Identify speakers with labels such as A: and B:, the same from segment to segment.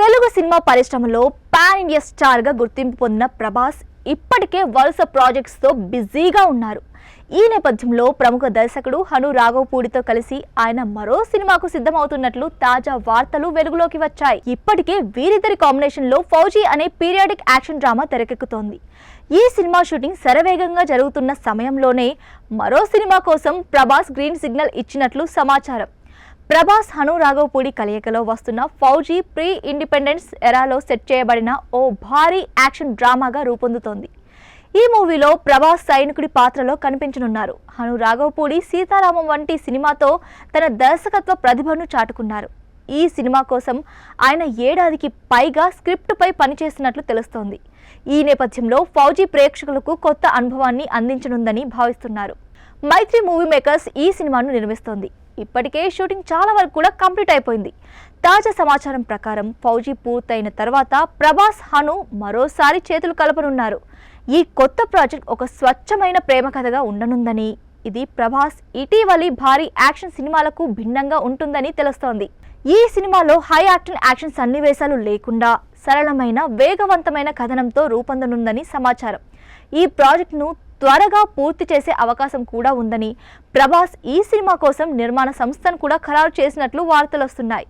A: Telugu cinema పరిశ్రమలో pan India star గా గుర్తింపు పొందిన ప్రభాస్ ఇప్పటికే వరుస ప్రాజెక్ట్స్ తో బిజీగా ఉన్నారు. ఈ నేపథ్యంలో ప్రముఖ దర్శకుడు హను రాఘవపూడితో కలిసి ఆయన మరో సినిమాకు సిద్ధమవుతున్నట్లు తాజా వార్తలు వెలుగులోకి వచ్చాయి. ఇప్పటికే వీరిద్దరి కాంబినేషన్ లో ఫౌజీ అనే పీరియాడిక్ యాక్షన్ డ్రామా తెరకెక్కుతోంది. ఈ సినిమా షూటింగ్ శరవేగంగా జరుగుతున్న సమయంలోనే మరో సినిమా కోసం ప్రభాస్ గ్రీన్ సిగ్నల్ ఇచ్చినట్లు సమాచారం. ప్రభాస్ హను రాఘవపూడి కలయికలో వస్తున్న ఫౌజీ ప్రీ ఇండిపెండెన్స్ ఎరాలో సెట్ చేయబడిన ఓ భారీ యాక్షన్ డ్రామాగా రూపొందుతోంది. ఈ మూవీలో ప్రభాస్ సైనికుడి పాత్రలో కనిపించనున్నారు. హను రాఘవపూడి సీతారామం వంటి సినిమాతో తన దర్శకత్వ ప్రతిభను చాటుకున్నారు. ఈ సినిమా కోసం ఆయన ఏడాదికి పైగా స్క్రిప్టుపై పనిచేస్తున్నట్లు తెలుస్తోంది. ఈ నేపథ్యంలో ఫౌజీ ప్రేక్షకులకు కొత్త అనుభవాన్ని అందించనుందని భావిస్తున్నారు. మైత్రి మూవీ మేకర్స్ ఈ సినిమాను నిర్మిస్తోంది. ఇప్పటికే షూటింగ్ చాలా వరకు కూడా కంప్లీట్ అయిపోయింది. తాజా సమాచారం ప్రకారం ఫౌజీ పూర్తయిన తర్వాత ప్రభాస్ హను మరోసారి చేతులు కలపనున్నారు. ఈ కొత్త ప్రాజెక్ట్ ఒక స్వచ్ఛమైన ప్రేమ కథగా ఉండనుందని, ఇది ప్రభాస్ ఇటీవలి భారీ యాక్షన్ సినిమాలకు భిన్నంగా ఉంటుందని తెలుస్తోంది. ఈ సినిమాలో హై యాక్షన్ సన్నివేశాలు లేకుండా సరళమైన వేగవంతమైన కథనంతో రూపొందనుందని సమాచారం. ఈ ప్రాజెక్టును త్వరగా పూర్తి చేసే అవకాశం కూడా ఉందని, ప్రభాస్ ఈ సినిమా కోసం నిర్మాణ సంస్థను కూడా ఖరారు చేసినట్లు వార్తలు వస్తున్నాయి.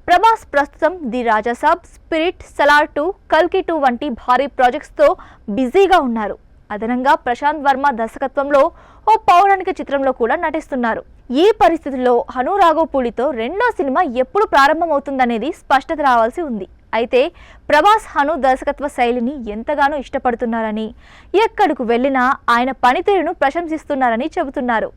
A: ప్రభాస్ ప్రస్తుతం ది రాజాసాబ్, స్పిరిట్, సలార్ 2, కల్కి 2 వంటి భారీ ప్రాజెక్ట్స్తో బిజీగా ఉన్నారు. అదనంగా ప్రశాంత్ వర్మ దర్శకత్వంలో ఓ పౌరాణిక చిత్రంలో కూడా నటిస్తున్నారు. ఈ పరిస్థితుల్లో హను రాఘవపూడితో రెండో సినిమా ఎప్పుడు ప్రారంభమవుతుందనేది స్పష్టత రావాల్సి ఉంది. అయితే ప్రభాస్ హను దర్శకత్వ శైలిని ఎంతగానో ఇష్టపడుతున్నారని, ఎక్కడకు వెళ్ళినా ఆయన పనితీరును ప్రశంసిస్తున్నారని చెబుతున్నారు.